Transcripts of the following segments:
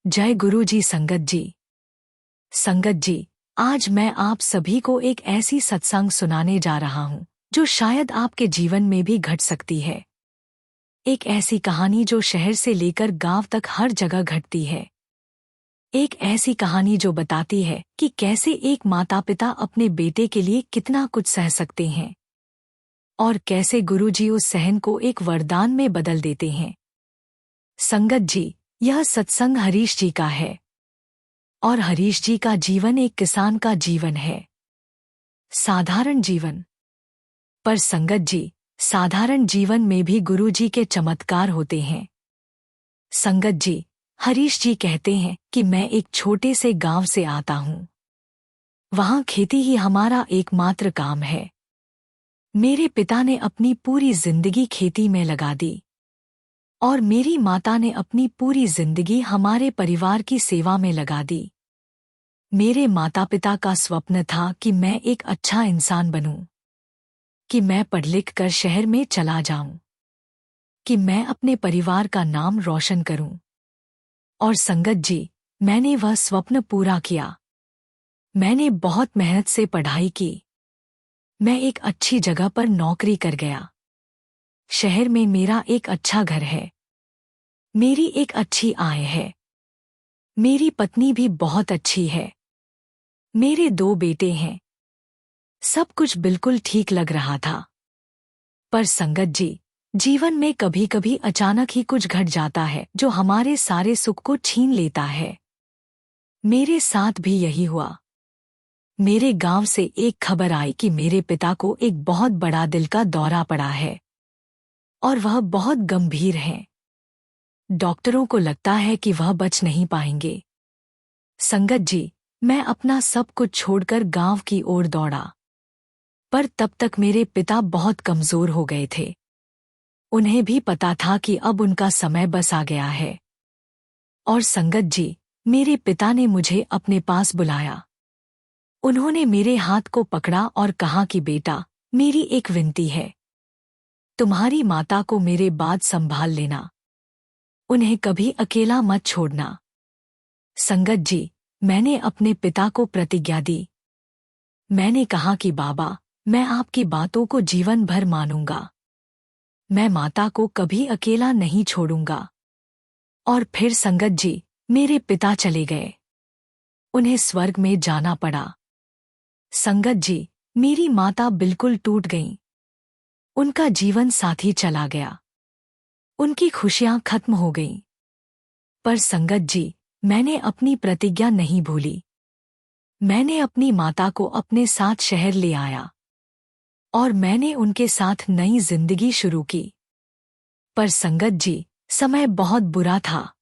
जय गुरु जी। संगत जी, आज मैं आप सभी को एक ऐसी सत्संग सुनाने जा रहा हूं जो शायद आपके जीवन में भी घट सकती है। एक ऐसी कहानी जो शहर से लेकर गांव तक हर जगह घटती है। एक ऐसी कहानी जो बताती है कि कैसे एक माता पिता अपने बेटे के लिए कितना कुछ सह सकते हैं और कैसे गुरुजी उस सहन को एक वरदान में बदल देते हैं। संगत जी, यह सत्संग हरीश जी का है और हरीश जी का जीवन एक किसान का जीवन है, साधारण जीवन। पर संगत जी, साधारण जीवन में भी गुरुजी के चमत्कार होते हैं। संगत जी, हरीश जी कहते हैं कि मैं एक छोटे से गांव से आता हूं। वहां खेती ही हमारा एकमात्र काम है। मेरे पिता ने अपनी पूरी जिंदगी खेती में लगा दी और मेरी माता ने अपनी पूरी जिंदगी हमारे परिवार की सेवा में लगा दी। मेरे माता पिता का स्वप्न था कि मैं एक अच्छा इंसान बनूं, कि मैं पढ़ लिख कर शहर में चला जाऊं, कि मैं अपने परिवार का नाम रोशन करूं। और संगत जी, मैंने वह स्वप्न पूरा किया। मैंने बहुत मेहनत से पढ़ाई की। मैं एक अच्छी जगह पर नौकरी कर गया। शहर में मेरा एक अच्छा घर है। मेरी एक अच्छी आय है। मेरी पत्नी भी बहुत अच्छी है। मेरे 2 बेटे हैं। सब कुछ बिल्कुल ठीक लग रहा था। पर संगत जी, जीवन में कभी कभी अचानक ही कुछ घट जाता है जो हमारे सारे सुख को छीन लेता है। मेरे साथ भी यही हुआ। मेरे गांव से एक खबर आई कि मेरे पिता को एक बहुत बड़ा दिल का दौरा पड़ा है और वह बहुत गंभीर है। डॉक्टरों को लगता है कि वह बच नहीं पाएंगे। संगत जी, मैं अपना सब कुछ छोड़कर गांव की ओर दौड़ा। पर तब तक मेरे पिता बहुत कमजोर हो गए थे। उन्हें भी पता था कि अब उनका समय बस आ गया है। और संगत जी, मेरे पिता ने मुझे अपने पास बुलाया। उन्होंने मेरे हाथ को पकड़ा और कहा कि बेटा, मेरी एक विनती है। तुम्हारी माता को मेरे बाद संभाल लेना। उन्हें कभी अकेला मत छोड़ना। संगत जी, मैंने अपने पिता को प्रतिज्ञा दी। मैंने कहा कि बाबा, मैं आपकी बातों को जीवन भर मानूंगा। मैं माता को कभी अकेला नहीं छोड़ूंगा। और फिर संगत जी, मेरे पिता चले गए। उन्हें स्वर्ग में जाना पड़ा। संगत जी, मेरी माता बिल्कुल टूट गईं। उनका जीवन साथी चला गया। उनकी खुशियां खत्म हो गईं। पर संगत जी, मैंने अपनी प्रतिज्ञा नहीं भूली। मैंने अपनी माता को अपने साथ शहर ले आया और मैंने उनके साथ नई जिंदगी शुरू की। पर संगत जी, समय बहुत बुरा था।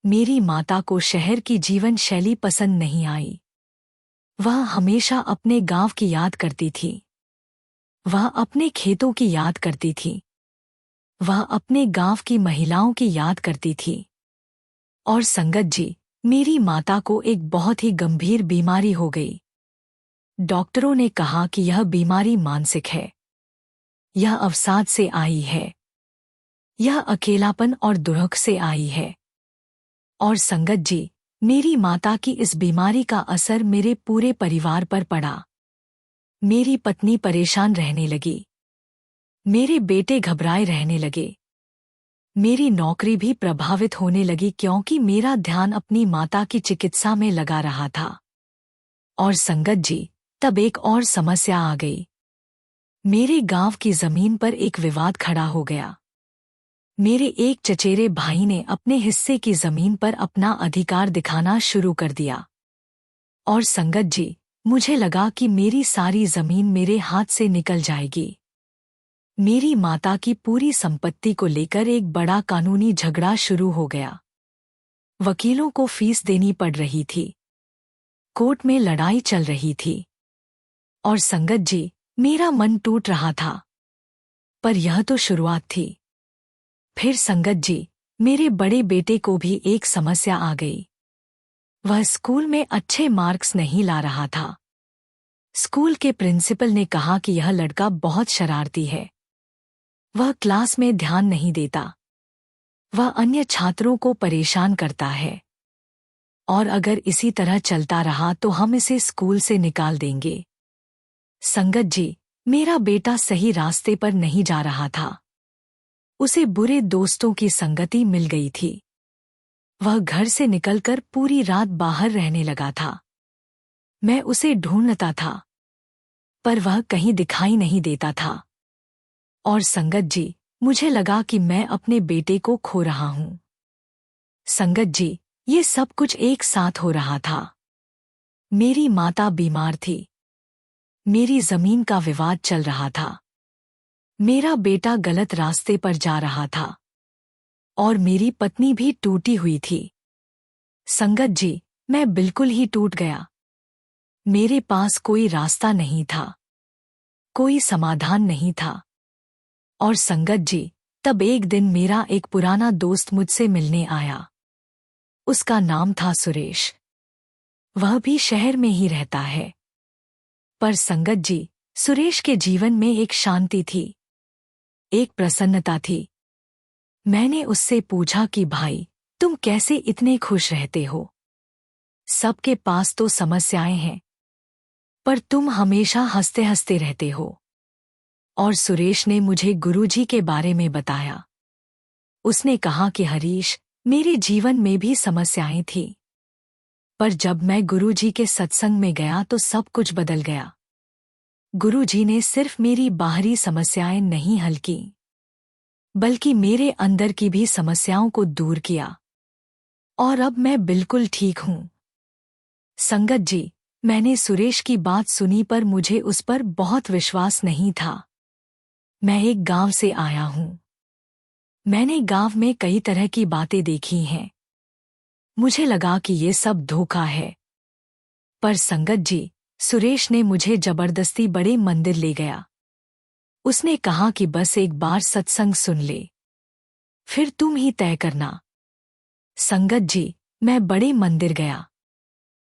मेरी माता को शहर की जीवन शैली पसंद नहीं आई। वह हमेशा अपने गांव की याद करती थी। वह अपने खेतों की याद करती थी। वह अपने गांव की महिलाओं की याद करती थी। और संगत जी, मेरी माता को एक बहुत ही गंभीर बीमारी हो गई। डॉक्टरों ने कहा कि यह बीमारी मानसिक है। यह अवसाद से आई है। यह अकेलापन और दुख से आई है। और संगत जी, मेरी माता की इस बीमारी का असर मेरे पूरे परिवार पर पड़ा। मेरी पत्नी परेशान रहने लगी। मेरे बेटे घबराए रहने लगे। मेरी नौकरी भी प्रभावित होने लगी क्योंकि मेरा ध्यान अपनी माता की चिकित्सा में लगा रहा था। और संगत जी, तब एक और समस्या आ गई। मेरे गांव की जमीन पर एक विवाद खड़ा हो गया। मेरे एक चचेरे भाई ने अपने हिस्से की जमीन पर अपना अधिकार दिखाना शुरू कर दिया। और संगत जी, मुझे लगा कि मेरी सारी जमीन मेरे हाथ से निकल जाएगी। मेरी माता की पूरी संपत्ति को लेकर एक बड़ा कानूनी झगड़ा शुरू हो गया। वकीलों को फीस देनी पड़ रही थी। कोर्ट में लड़ाई चल रही थी। और संगत जी, मेरा मन टूट रहा था। पर यह तो शुरुआत थी। फिर संगत जी, मेरे बड़े बेटे को भी एक समस्या आ गई। वह स्कूल में अच्छे मार्क्स नहीं ला रहा था। स्कूल के प्रिंसिपल ने कहा कि यह लड़का बहुत शरारती है। वह क्लास में ध्यान नहीं देता। वह अन्य छात्रों को परेशान करता है। और अगर इसी तरह चलता रहा तो हम इसे स्कूल से निकाल देंगे। संगत जी, मेरा बेटा सही रास्ते पर नहीं जा रहा था। उसे बुरे दोस्तों की संगति मिल गई थी। वह घर से निकलकर पूरी रात बाहर रहने लगा था। मैं उसे ढूंढता था, पर वह कहीं दिखाई नहीं देता था। और संगत जी, मुझे लगा कि मैं अपने बेटे को खो रहा हूं। संगत जी, ये सब कुछ एक साथ हो रहा था। मेरी माता बीमार थी। मेरी जमीन का विवाद चल रहा था। मेरा बेटा गलत रास्ते पर जा रहा था। और मेरी पत्नी भी टूटी हुई थी। संगत जी, मैं बिल्कुल ही टूट गया। मेरे पास कोई रास्ता नहीं था, कोई समाधान नहीं था। और संगत जी, तब एक दिन मेरा एक पुराना दोस्त मुझसे मिलने आया। उसका नाम था सुरेश। वह भी शहर में ही रहता है। पर संगत जी, सुरेश के जीवन में एक शांति थी, एक प्रसन्नता थी। मैंने उससे पूछा कि भाई, तुम कैसे इतने खुश रहते हो? सबके पास तो समस्याएं हैं, पर तुम हमेशा हंसते हंसते रहते हो। और सुरेश ने मुझे गुरुजी के बारे में बताया। उसने कहा कि हरीश, मेरे जीवन में भी समस्याएं थीं, पर जब मैं गुरुजी के सत्संग में गया तो सब कुछ बदल गया। गुरुजी ने सिर्फ मेरी बाहरी समस्याएं नहीं हल की, बल्कि मेरे अंदर की भी समस्याओं को दूर किया। और अब मैं बिल्कुल ठीक हूं। संगत जी, मैंने सुरेश की बात सुनी पर मुझे उस पर बहुत विश्वास नहीं था। मैं एक गांव से आया हूं। मैंने गांव में कई तरह की बातें देखी हैं। मुझे लगा कि ये सब धोखा है। पर संगत जी, सुरेश ने मुझे जबरदस्ती बड़े मंदिर ले गया। उसने कहा कि बस एक बार सत्संग सुन ले, फिर तुम ही तय करना। संगत जी, मैं बड़े मंदिर गया।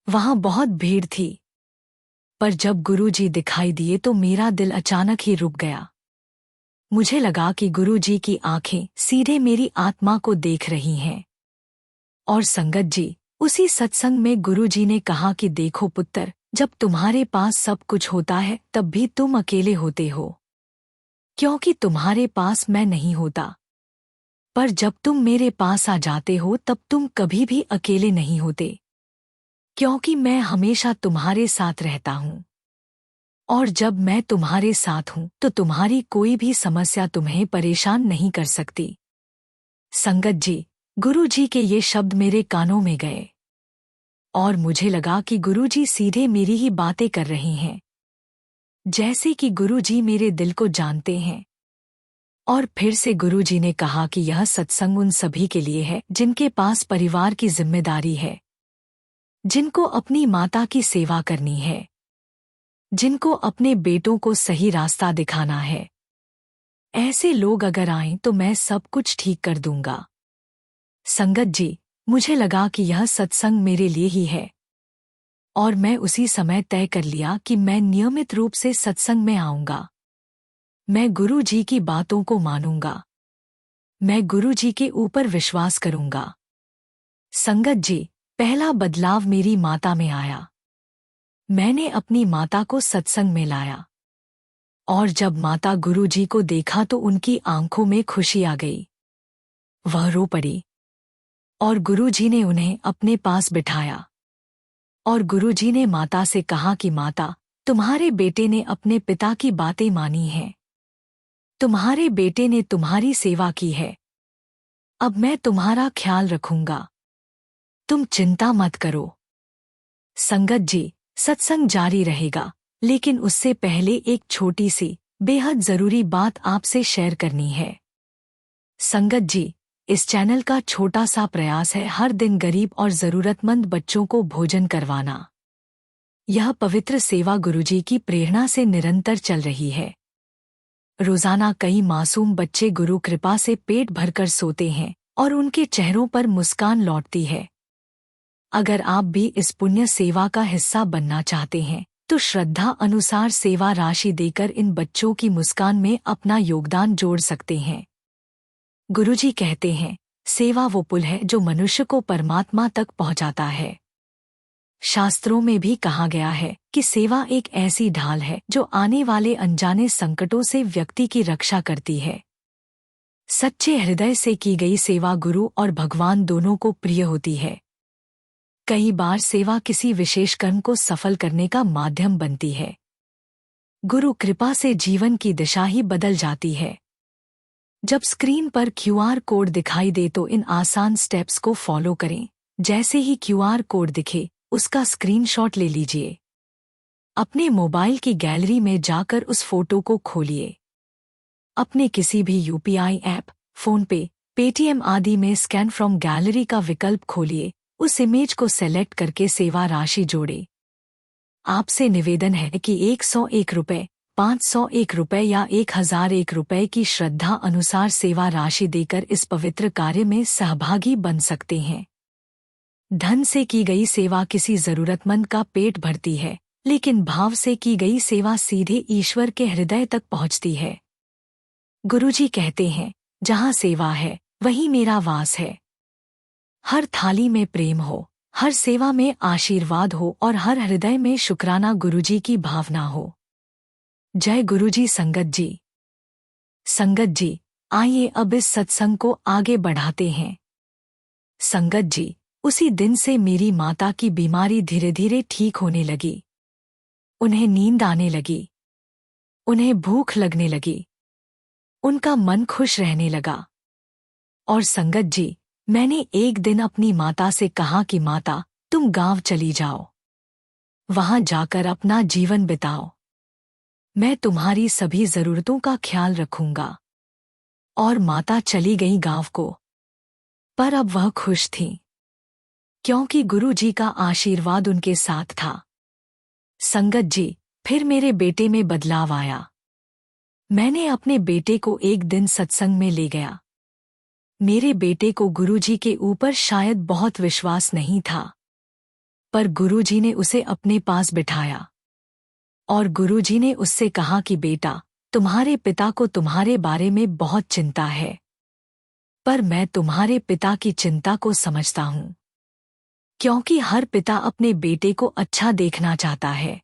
वहां बहुत भीड़ थी, पर जब गुरुजी दिखाई दिए तो मेरा दिल अचानक ही रुक गया। मुझे लगा कि गुरुजी की आंखें सीधे मेरी आत्मा को देख रही हैं। और संगत जी, उसी सत्संग में गुरुजी ने कहा कि देखो पुत्र, जब तुम्हारे पास सब कुछ होता है तब भी तुम अकेले होते हो, क्योंकि तुम्हारे पास मैं नहीं होता। पर जब तुम मेरे पास आ जाते हो तब तुम कभी भी अकेले नहीं होते, क्योंकि मैं हमेशा तुम्हारे साथ रहता हूं। और जब मैं तुम्हारे साथ हूं तो तुम्हारी कोई भी समस्या तुम्हें परेशान नहीं कर सकती। संगत जी, गुरुजी के ये शब्द मेरे कानों में गए और मुझे लगा कि गुरुजी सीधे मेरी ही बातें कर रहे हैं, जैसे कि गुरुजी मेरे दिल को जानते हैं। और फिर से गुरुजी ने कहा कि यह सत्संग उन सभी के लिए है जिनके पास परिवार की जिम्मेदारी है, जिनको अपनी माता की सेवा करनी है, जिनको अपने बेटों को सही रास्ता दिखाना है। ऐसे लोग अगर आएं तो मैं सब कुछ ठीक कर दूंगा। संगत जी, मुझे लगा कि यह सत्संग मेरे लिए ही है और मैं उसी समय तय कर लिया कि मैं नियमित रूप से सत्संग में आऊंगा। मैं गुरुजी की बातों को मानूंगा। मैं गुरुजी के ऊपर विश्वास करूंगा। संगत जी, पहला बदलाव मेरी माता में आया। मैंने अपनी माता को सत्संग में लाया और जब माता गुरुजी को देखा तो उनकी आंखों में खुशी आ गई। वह रो पड़ी और गुरुजी ने उन्हें अपने पास बिठाया और गुरुजी ने माता से कहा कि माता, तुम्हारे बेटे ने अपने पिता की बातें मानी हैं। तुम्हारे बेटे ने तुम्हारी सेवा की है। अब मैं तुम्हारा ख्याल रखूंगा। तुम चिंता मत करो। संगत जी, सत्संग जारी रहेगा, लेकिन उससे पहले एक छोटी सी बेहद जरूरी बात आपसे शेयर करनी है। संगत जी, इस चैनल का छोटा सा प्रयास है हर दिन गरीब और जरूरतमंद बच्चों को भोजन करवाना। यह पवित्र सेवा गुरुजी की प्रेरणा से निरंतर चल रही है। रोजाना कई मासूम बच्चे गुरु कृपा से पेट भरकर सोते हैं और उनके चेहरों पर मुस्कान लौटती है। अगर आप भी इस पुण्य सेवा का हिस्सा बनना चाहते हैं तो श्रद्धा अनुसार सेवा राशि देकर इन बच्चों की मुस्कान में अपना योगदान जोड़ सकते हैं। गुरुजी कहते हैं, सेवा वो पुल है जो मनुष्य को परमात्मा तक पहुंचाता है। शास्त्रों में भी कहा गया है कि सेवा एक ऐसी ढाल है जो आने वाले अनजाने संकटों से व्यक्ति की रक्षा करती है। सच्चे हृदय से की गई सेवा गुरु और भगवान दोनों को प्रिय होती है। कई बार सेवा किसी विशेष कर्म को सफल करने का माध्यम बनती है। गुरु कृपा से जीवन की दिशा ही बदल जाती है। जब स्क्रीन पर क्यूआर कोड दिखाई दे तो इन आसान स्टेप्स को फॉलो करें। जैसे ही क्यूआर कोड दिखे, उसका स्क्रीनशॉट ले लीजिए। अपने मोबाइल की गैलरी में जाकर उस फोटो को खोलिए। अपने किसी भी यूपीआई ऐप, फोनपे, पेटीएम आदि में स्कैन फ्रॉम गैलरी का विकल्प खोलिए। उस इमेज को सेलेक्ट करके सेवा राशि जोड़े। आपसे निवेदन है कि 101 रुपये, 501 रुपये या 1001 रुपये की श्रद्धा अनुसार सेवा राशि देकर इस पवित्र कार्य में सहभागी बन सकते हैं। धन से की गई सेवा किसी जरूरतमंद का पेट भरती है, लेकिन भाव से की गई सेवा सीधे ईश्वर के हृदय तक पहुंचती है। गुरुजी कहते हैं, जहां सेवा है वहीं मेरा वास है। हर थाली में प्रेम हो, हर सेवा में आशीर्वाद हो और हर हृदय में शुक्राना गुरुजी की भावना हो। जय गुरुजी। संगत जी, आइए अब इस सत्संग को आगे बढ़ाते हैं। संगत जी, उसी दिन से मेरी माता की बीमारी धीरे धीरे ठीक होने लगी। उन्हें नींद आने लगी, उन्हें भूख लगने लगी, उनका मन खुश रहने लगा। और संगत जी, मैंने एक दिन अपनी माता से कहा कि माता, तुम गांव चली जाओ, वहां जाकर अपना जीवन बिताओ। मैं तुम्हारी सभी जरूरतों का ख्याल रखूंगा। और माता चली गई गांव को। पर अब वह खुश थी, क्योंकि गुरुजी का आशीर्वाद उनके साथ था। संगत जी, फिर मेरे बेटे में बदलाव आया। मैंने अपने बेटे को एक दिन सत्संग में ले गया। मेरे बेटे को गुरुजी के ऊपर शायद बहुत विश्वास नहीं था, पर गुरुजी ने उसे अपने पास बिठाया और गुरुजी ने उससे कहा कि बेटा, तुम्हारे पिता को तुम्हारे बारे में बहुत चिंता है, पर मैं तुम्हारे पिता की चिंता को समझता हूँ, क्योंकि हर पिता अपने बेटे को अच्छा देखना चाहता है,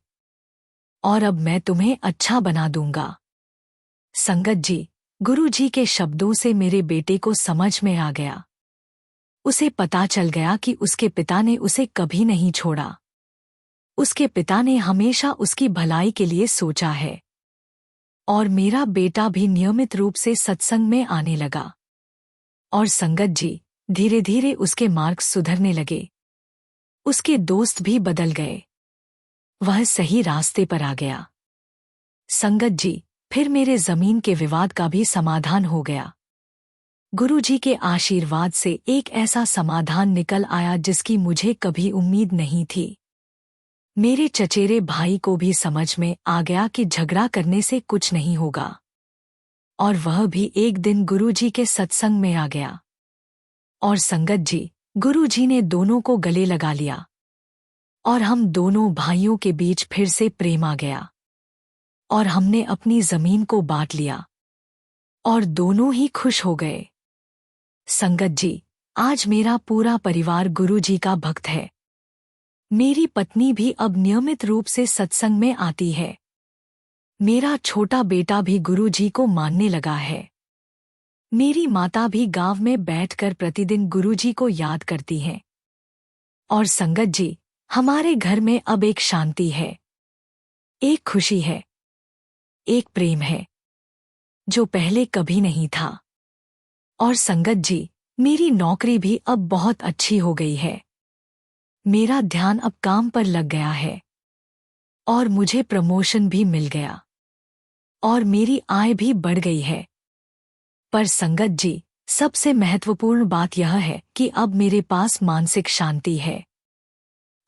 और अब मैं तुम्हें अच्छा बना दूंगा। संगत जी, गुरुजी के शब्दों से मेरे बेटे को समझ में आ गया। उसे पता चल गया कि उसके पिता ने उसे कभी नहीं छोड़ा। उसके पिता ने हमेशा उसकी भलाई के लिए सोचा है। और मेरा बेटा भी नियमित रूप से सत्संग में आने लगा। और संगत जी, धीरे धीरे उसके मार्ग सुधरने लगे। उसके दोस्त भी बदल गए। वह सही रास्ते पर आ गया। संगत जी, फिर मेरे जमीन के विवाद का भी समाधान हो गया। गुरुजी के आशीर्वाद से एक ऐसा समाधान निकल आया जिसकी मुझे कभी उम्मीद नहीं थी। मेरे चचेरे भाई को भी समझ में आ गया कि झगड़ा करने से कुछ नहीं होगा, और वह भी एक दिन गुरुजी के सत्संग में आ गया। और संगत जी, गुरुजी ने दोनों को गले लगा लिया, और हम दोनों भाइयों के बीच फिर से प्रेम आ गया, और हमने अपनी जमीन को बांट लिया, और दोनों ही खुश हो गए। संगत जी, आज मेरा पूरा परिवार गुरुजी का भक्त है। मेरी पत्नी भी अब नियमित रूप से सत्संग में आती है। मेरा छोटा बेटा भी गुरुजी को मानने लगा है। मेरी माता भी गांव में बैठकर प्रतिदिन गुरुजी को याद करती है। और संगत जी, हमारे घर में अब एक शांति है, एक खुशी है, एक प्रेम है, जो पहले कभी नहीं था। और संगत जी, मेरी नौकरी भी अब बहुत अच्छी हो गई है। मेरा ध्यान अब काम पर लग गया है, और मुझे प्रमोशन भी मिल गया, और मेरी आय भी बढ़ गई है। पर संगत जी, सबसे महत्वपूर्ण बात यह है कि अब मेरे पास मानसिक शांति है।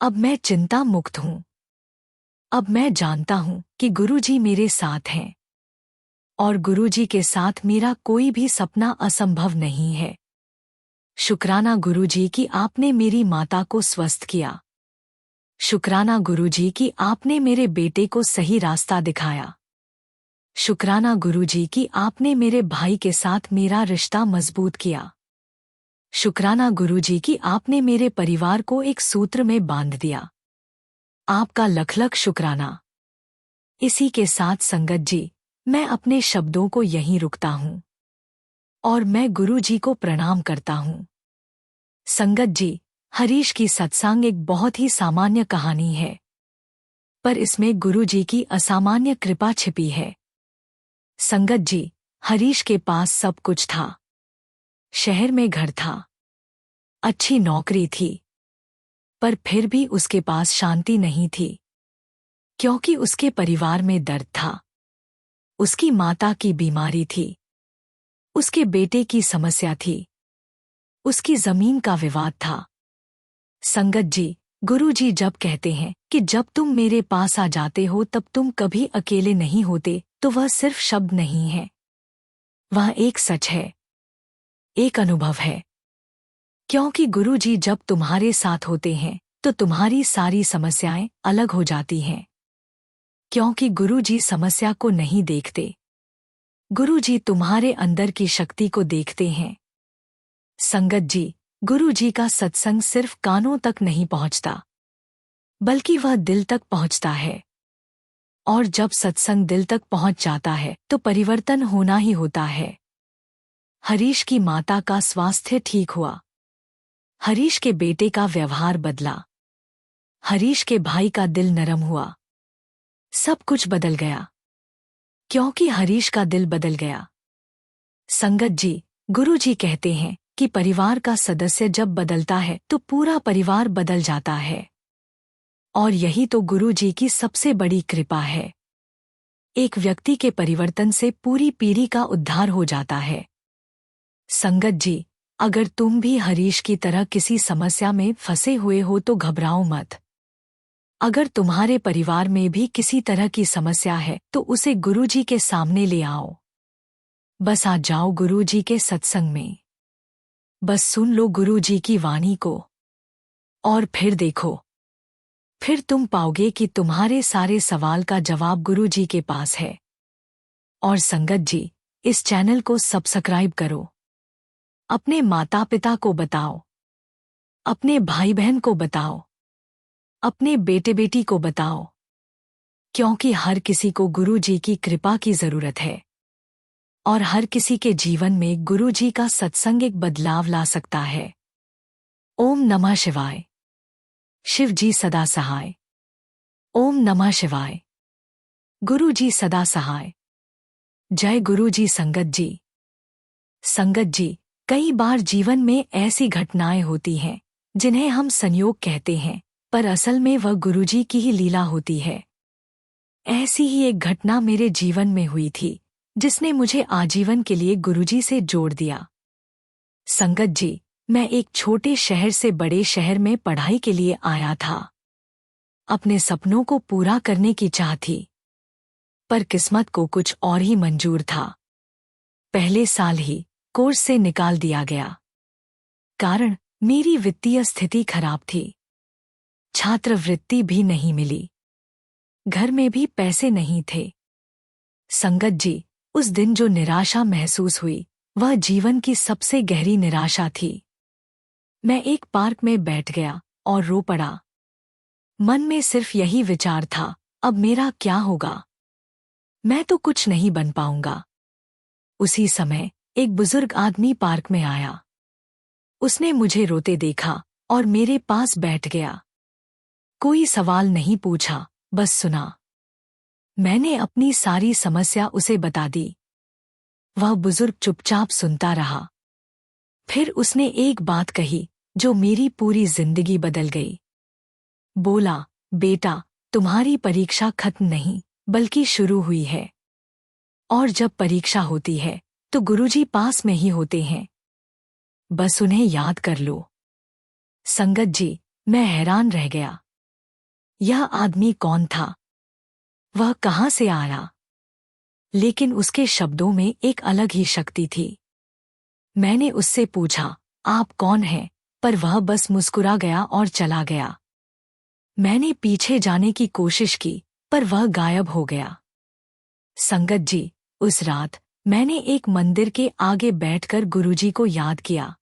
अब मैं चिंता मुक्त हूँ। अब मैं जानता हूँ कि गुरुजी मेरे साथ हैं, और गुरुजी के साथ मेरा कोई भी सपना असंभव नहीं है। शुक्राना गुरुजी कि आपने मेरी माता को स्वस्थ किया। शुक्राना गुरुजी कि आपने मेरे बेटे को सही रास्ता दिखाया। शुक्राना गुरुजी कि आपने मेरे भाई के साथ मेरा रिश्ता मजबूत किया। शुक्राना गुरुजी कि आपने मेरे परिवार को एक सूत्र में बांध दिया। आपका लख लख शुक्राना। इसी के साथ संगत जी, मैं अपने शब्दों को यहीं रुकता हूँ और मैं गुरु जी को प्रणाम करता हूँ। संगत जी, हरीश की सत्संग एक बहुत ही सामान्य कहानी है, पर इसमें गुरु जी की असामान्य कृपा छिपी है। संगत जी, हरीश के पास सब कुछ था। शहर में घर था, अच्छी नौकरी थी, पर फिर भी उसके पास शांति नहीं थी, क्योंकि उसके परिवार में दर्द था। उसकी माता की बीमारी थी, उसके बेटे की समस्या थी, उसकी जमीन का विवाद था। संगत जी, गुरु जी जब कहते हैं कि जब तुम मेरे पास आ जाते हो तब तुम कभी अकेले नहीं होते, तो वह सिर्फ शब्द नहीं है, वह एक सच है, एक अनुभव है। क्योंकि गुरु जी जब तुम्हारे साथ होते हैं तो तुम्हारी सारी समस्याएं अलग हो जाती हैं। क्योंकि गुरु जी समस्या को नहीं देखते, गुरु जी तुम्हारे अंदर की शक्ति को देखते हैं। संगत जी, गुरु जी का सत्संग सिर्फ कानों तक नहीं पहुंचता, बल्कि वह दिल तक पहुंचता है। और जब सत्संग दिल तक पहुंच जाता है तो परिवर्तन होना ही होता है। हरीश की माता का स्वास्थ्य ठीक हुआ, हरीश के बेटे का व्यवहार बदला, हरीश के भाई का दिल नरम हुआ। सब कुछ बदल गया, क्योंकि हरीश का दिल बदल गया। संगत जी, गुरु जी कहते हैं कि परिवार का सदस्य जब बदलता है तो पूरा परिवार बदल जाता है। और यही तो गुरु जी की सबसे बड़ी कृपा है। एक व्यक्ति के परिवर्तन से पूरी पीढ़ी का उद्धार हो जाता है। संगत जी, अगर तुम भी हरीश की तरह किसी समस्या में फंसे हुए हो तो घबराओ मत। अगर तुम्हारे परिवार में भी किसी तरह की समस्या है तो उसे गुरु जी के सामने ले आओ। बस आ जाओ गुरु जी के सत्संग में, बस सुन लो गुरु जी की वाणी को, और फिर देखो, फिर तुम पाओगे कि तुम्हारे सारे सवाल का जवाब गुरु जी के पास है। और संगत जी, इस चैनल को सब्सक्राइब करो, अपने माता पिता को बताओ, अपने भाई बहन को बताओ, अपने बेटे बेटी को बताओ, क्योंकि हर किसी को गुरु जी की कृपा की जरूरत है। और हर किसी के जीवन में गुरु जी का सत्संग एक बदलाव ला सकता है। ओम नमः शिवाय। शिव जी सदा सहाय। ओम नमः शिवाय। गुरु जी सदा सहाय। जय गुरु जी। संगत जी, संगत जी, कई बार जीवन में ऐसी घटनाएं होती हैं जिन्हें हम संयोग कहते हैं, पर असल में वह गुरु जी की ही लीला होती है। ऐसी ही एक घटना मेरे जीवन में हुई थी, जिसने मुझे आजीवन के लिए गुरुजी से जोड़ दिया। संगत जी, मैं एक छोटे शहर से बड़े शहर में पढ़ाई के लिए आया था। अपने सपनों को पूरा करने की चाह थी, पर किस्मत को कुछ और ही मंजूर था। पहले साल ही कोर्स से निकाल दिया गया, कारण मेरी वित्तीय स्थिति खराब थी। छात्रवृत्ति भी नहीं मिली, घर में भी पैसे नहीं थे। संगत जी, उस दिन जो निराशा महसूस हुई वह जीवन की सबसे गहरी निराशा थी। मैं एक पार्क में बैठ गया और रो पड़ा। मन में सिर्फ यही विचार था, अब मेरा क्या होगा, मैं तो कुछ नहीं बन पाऊंगा। उसी समय एक बुजुर्ग आदमी पार्क में आया। उसने मुझे रोते देखा और मेरे पास बैठ गया। कोई सवाल नहीं पूछा, बस सुना। मैंने अपनी सारी समस्या उसे बता दी। वह बुजुर्ग चुपचाप सुनता रहा। फिर उसने एक बात कही जो मेरी पूरी जिंदगी बदल गई। बोला, बेटा, तुम्हारी परीक्षा खत्म नहीं बल्कि शुरू हुई है। और जब परीक्षा होती है तो गुरुजी पास में ही होते हैं, बस उन्हें याद कर लो। संगत जी, मैं हैरान रह गया। यह आदमी कौन था, वह कहाँ से आया? लेकिन उसके शब्दों में एक अलग ही शक्ति थी। मैंने उससे पूछा, आप कौन हैं? पर वह बस मुस्कुरा गया और चला गया। मैंने पीछे जाने की कोशिश की, पर वह गायब हो गया। संगत जी, उस रात मैंने एक मंदिर के आगे बैठकर गुरुजी को याद किया।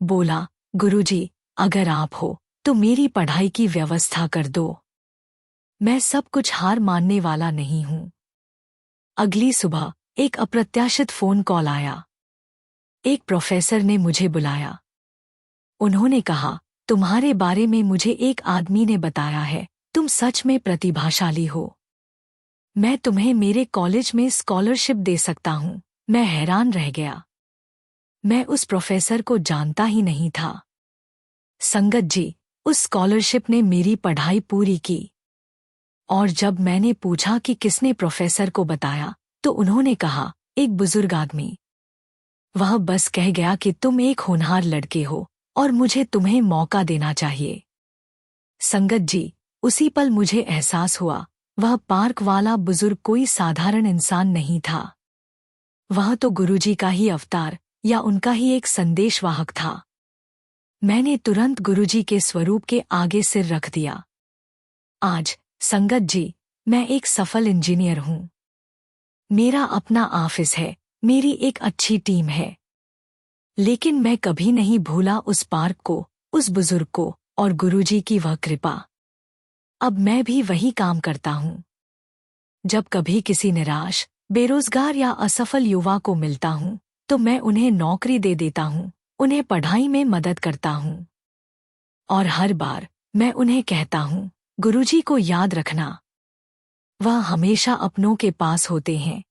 बोला, गुरुजी, अगर आप हो तो मेरी पढ़ाई की व्यवस्था कर दो। मैं सब कुछ हार मानने वाला नहीं हूं। अगली सुबह एक अप्रत्याशित फोन कॉल आया। एक प्रोफेसर ने मुझे बुलाया। उन्होंने कहा, तुम्हारे बारे में मुझे एक आदमी ने बताया है, तुम सच में प्रतिभाशाली हो। मैं तुम्हें मेरे कॉलेज में स्कॉलरशिप दे सकता हूं। मैं हैरान रह गया। मैं उस प्रोफेसर को जानता ही नहीं था। संगत जी, उस स्कॉलरशिप ने मेरी पढ़ाई पूरी की। और जब मैंने पूछा कि किसने प्रोफेसर को बताया, तो उन्होंने कहा, एक बुजुर्ग आदमी। वह बस कह गया कि तुम एक होनहार लड़के हो और मुझे तुम्हें मौका देना चाहिए। संगत जी, उसी पल मुझे एहसास हुआ, वह पार्क वाला बुजुर्ग कोई साधारण इंसान नहीं था। वह तो गुरुजी का ही अवतार या उनका ही एक संदेशवाहक था। मैंने तुरंत गुरुजी के स्वरूप के आगे सिर रख दिया। आज, संगत जी, मैं एक सफल इंजीनियर हूं। मेरा अपना ऑफिस है, मेरी एक अच्छी टीम है। लेकिन मैं कभी नहीं भूला उस पार्क को, उस बुजुर्ग को और गुरुजी की वह कृपा। अब मैं भी वही काम करता हूं। जब कभी किसी निराश, बेरोजगार या असफल युवा को मिलता हूं, तो मैं उन्हें नौकरी दे देता हूं, उन्हें पढ़ाई में मदद करता हूं। और हर बार मैं उन्हें कहता हूं, गुरुजी को याद रखना, वह हमेशा अपनों के पास होते हैं।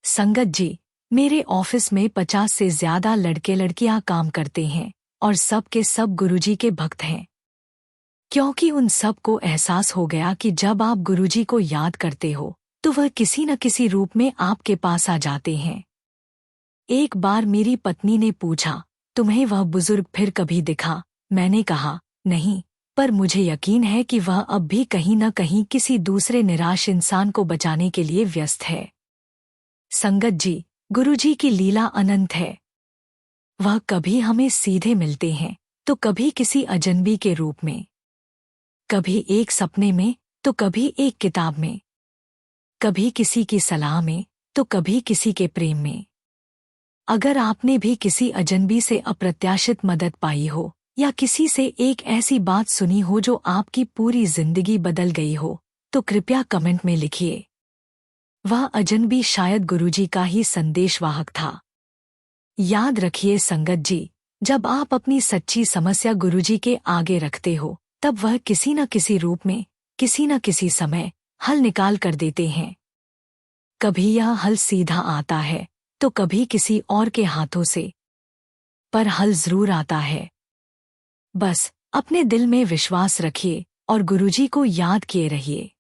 संगत जी, मेरे ऑफिस में 50 से ज्यादा लड़के लड़कियां काम करते हैं और सब के सब गुरुजी के भक्त हैं। क्योंकि उन सब को एहसास हो गया कि जब आप गुरुजी को याद करते हो, तो वह किसी न किसी रूप में आपके पास आ जाते हैं। एक बार मेरी पत्नी ने पूछा, तुम्हें वह बुजुर्ग फिर कभी दिखा? मैंने कहा, नहीं, पर मुझे यकीन है कि वह अब भी कहीं न कहीं किसी दूसरे निराश इंसान को बचाने के लिए व्यस्त है। संगत जी, गुरुजी की लीला अनंत है। वह कभी हमें सीधे मिलते हैं, तो कभी किसी अजनबी के रूप में, कभी एक सपने में, तो कभी एक किताब में, कभी किसी की सलाह में, तो कभी किसी के प्रेम में। अगर आपने भी किसी अजनबी से अप्रत्याशित मदद पाई हो या किसी से एक ऐसी बात सुनी हो जो आपकी पूरी जिंदगी बदल गई हो, तो कृपया कमेंट में लिखिए। वह अजनबी शायद गुरुजी का ही संदेशवाहक था। याद रखिए संगत जी, जब आप अपनी सच्ची समस्या गुरुजी के आगे रखते हो, तब वह किसी न किसी रूप में, किसी न किसी समय हल निकाल कर देते हैं। कभी यह हल सीधा आता है, तो कभी किसी और के हाथों से, पर हल जरूर आता है। बस अपने दिल में विश्वास रखिए और गुरुजी को याद किए रहिए।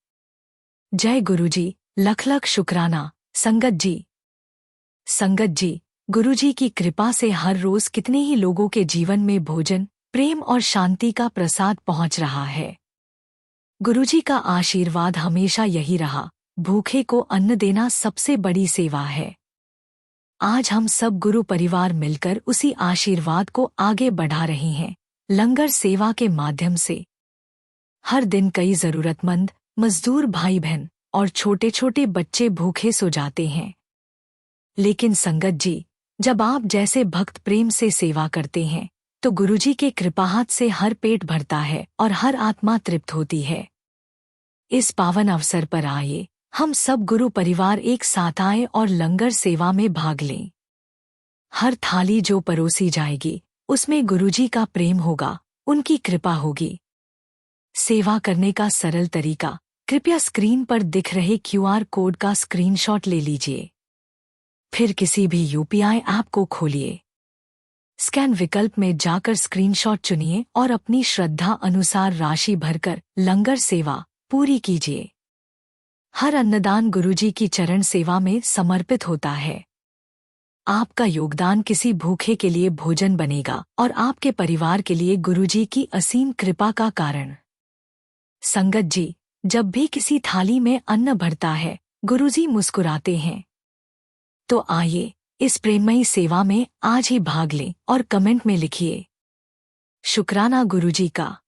जय गुरुजी, लख लख शुक्राना। संगत जी, संगत जी, गुरुजी की कृपा से हर रोज कितने ही लोगों के जीवन में भोजन, प्रेम और शांति का प्रसाद पहुंच रहा है। गुरुजी का आशीर्वाद हमेशा यही रहा, भूखे को अन्न देना सबसे बड़ी सेवा है। आज हम सब गुरु परिवार मिलकर उसी आशीर्वाद को आगे बढ़ा रहे हैं, लंगर सेवा के माध्यम से। हर दिन कई जरूरतमंद, मजदूर भाई बहन और छोटे छोटे बच्चे भूखे सो जाते हैं। लेकिन संगत जी, जब आप जैसे भक्त प्रेम से सेवा करते हैं, तो गुरुजी के कृपाहाथ से हर पेट भरता है और हर आत्मा तृप्त होती है। इस पावन अवसर पर आइए, हम सब गुरु परिवार एक साथ आए और लंगर सेवा में भाग लें। हर थाली जो परोसी जाएगी, उसमें गुरुजी का प्रेम होगा, उनकी कृपा होगी। सेवा करने का सरल तरीका, कृपया स्क्रीन पर दिख रहे QR कोड का स्क्रीनशॉट ले लीजिए। फिर किसी भी UPI ऐप को खोलिए। स्कैन विकल्प में जाकर स्क्रीनशॉट चुनिए और अपनी श्रद्धा अनुसार राशि भरकर लंगर सेवा पूरी कीजिए। हर अन्नदान गुरुजी की चरण सेवा में समर्पित होता है। आपका योगदान किसी भूखे के लिए भोजन बनेगा और आपके परिवार के लिए गुरुजी की असीम कृपा का कारण। संगत जी, जब भी किसी थाली में अन्न भरता है, गुरुजी मुस्कुराते हैं। तो आइए, इस प्रेममयी सेवा में आज ही भाग लें और कमेंट में लिखिए, शुक्राना गुरुजी का।